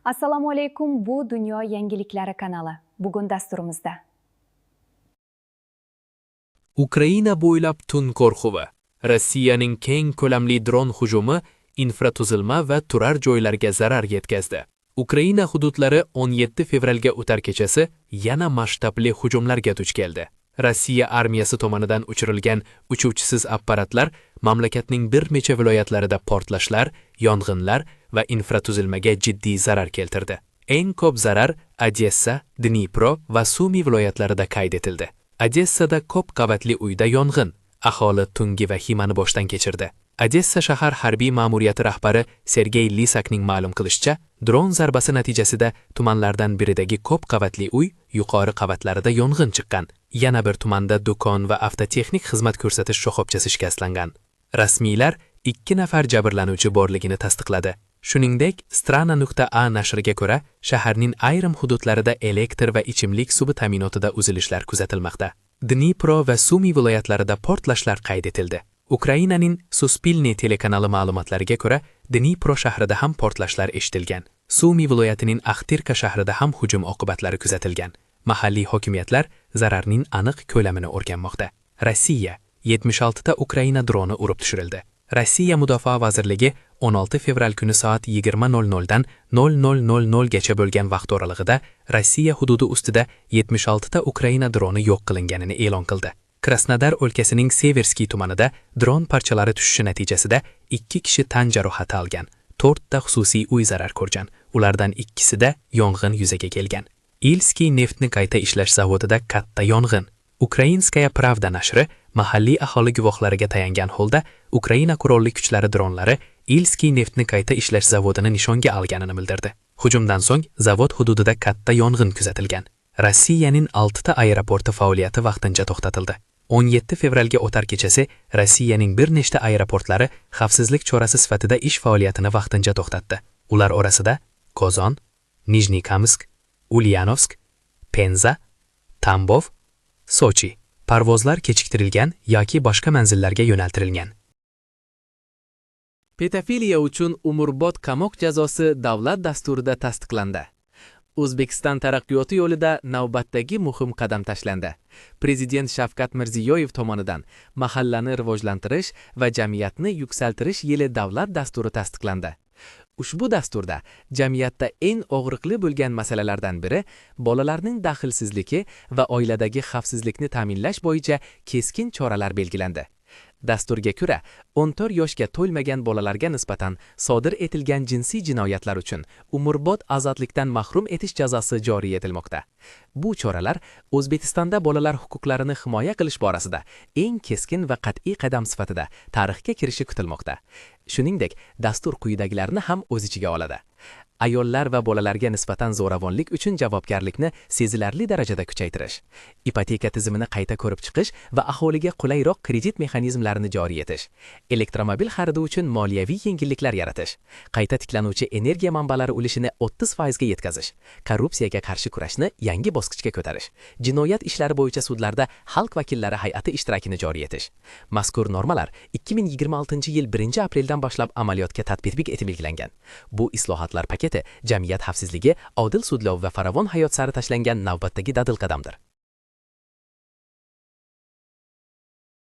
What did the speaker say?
Assalomu alaykum, bu Dunyo yangiliklari kanali. Bugun dasturimizda Ukraina bo'ylab tun qo'rquvi. Rossiyaning keng ko'lamli dron hujumi infratuzilma va turar joylarga zarar yetkazdi. Ukraina hududlari 17 fevralga o'tar kechasi yana masshtabli hujumlarga duch keldi. Rossiya armiyasi tomonidan uchirilgan uchuvchisiz apparatlar mamlakatning bir necha viloyatlarida portlashlar, yong'inlar va infratuzilmaga jiddiy zarar keltirdi. Eng ko'p zarar Odessa, Dnipro va Sumi viloyatlarida qayd etildi. Odessada ko'p qavatli uyda yong'in, aholi tungi vahimani boshdan kechirdi. Odessa shahar harbiy ma'muriyati rahbari Sergey Lisakning ma'lum qilishicha, dron zarbasi natijasida tumanlardan biridagi ko'p qavatli uy yuqori qavatlarida yong'in chiqqan. Yana bir tumanda do'kon va avtotexnik xizmat ko'rsatish shoxobchasi shikastlangan. Rasmiylar 2 nafar jabrlanuvchi borligini tasdiqladi. Shuningdek, Strana.a nashriga ko'ra, shaharning ayrim hududlarida elektr va ichimlik suvi ta'minotida uzilishlar kuzatilmoqda. Dnipro va Sumi viloyatlarida portlashlar qayd etildi. Ukrainaning Suspilniy telekanali ma'lumotlariga ko'ra, Dnipro shahrida ham portlashlar eshitilgan. Sumi viloyatining Axtirka shahrida ham hujum oqibatlari kuzatilgan. Mahalliy hokimiyatlar zararning aniq ko'lamini o'rganmoqda. Rossiya 76 ta Ukraina droni urib tushirildi. Rossiya Mudofaa vazirligi 16 fevral kuni soat 20:00 dan 00:00 gacha bo'lgan vaqt oralig'ida Rossiya hududi ustida 76 ta Ukraina droni yo'q qilinganini e'lon qildi. Krasnodar o'lkasining Severskiy tumanida dron parchalari tushishi natijasida 2 kishi tan jarohati olgan. 4 ta xususiy uy zarar ko'rgan. Ulardan ikkisida yong'in yuzaga kelgan. Ilskiy neftni qayta ishlash zavodida katta yong'in. Ukrainskaya Pravda nashri mahalliy aholi guvohlariga tayangan holda Ukraina qurolli kuchlari dronlari Ilskiy neftni qayta ishlash zavodini nishonga olganini bildirdi. Hujumdan so'ng zavod hududida katta yong'in kuzatilgan. Rossiyaning 6 ta aeroporti faoliyati vaqtincha to'xtatildi. 17 fevralga o'tar kechasi Rossiyaning bir nechta aeroportlari xavfsizlik chorasi sifatida ish faoliyatini vaqtincha to'xtatdi. Ular orasida Qozon, Nijnikamsk, Ulyanovsk, Penza, Tambov, Sochi parvozlar kechiktirilgan yoki boshqa manzillarga yo'naltirilgan. Pedofiliya uchun umrbod qamoq jazosi davlat dasturida tasdiqlandi. O'zbekiston taraqqiyoti yo'lida navbatdagi muhim qadam tashlandi. Prezident Shavkat Mirziyoyev tomonidan mahallani rivojlantirish va jamiyatni yuksaltirish yili davlat dasturi tasdiqlandi. Ushbu dasturda jamiyatda eng og'riqli bo'lgan masalalardan biri bolalarning daxlsizligi va oiladagi xavfsizlikni ta'minlash bo'yicha keskin choralar belgilandi. Dasturga ko'ra, 14 yoshga to'lmagan bolalarga nisbatan sodir etilgan jinsiy jinoyatlar uchun umrbod ozodlikdan mahrum etish jazosi joriy etilmoqda. Bu choralar O'zbekistonda bolalar huquqlarini himoya qilish borasida eng keskin va qat'iy qadam sifatida tarixga kirishi kutilmoqda. Shuningdek, dastur quyidagilarni ham o'z ichiga oladi. Ayollar va bolalarga nisbatan zo'ravonlik uchun javobgarlikni sezilarli darajada kuchaytirish, ipoteka tizimini qayta ko'rib chiqish va aholiga qulayroq kredit mexanizmlarini joriy etish, elektromobil xaridi uchun moliyaviy yengilliklar yaratish, qayta tiklanuvchi energiya manbalari ulushini 30% ga yetkazish, korrupsiyaga qarshi kurashni yangi bosqichga ko'tarish, jinoyat ishlari bo'yicha sudlarda xalq vakillari hay'ati ishtirokini joriy etish. Mazkur normalar 2026-yil 1-apreldan boshlab amaliyotga tatbiq etib belgilangan. Bu islohotlar paketi jamiyat xavfsizligi, odil sudlov va farovon hayot sari tashlangan navbatdagi dadil qadamdir.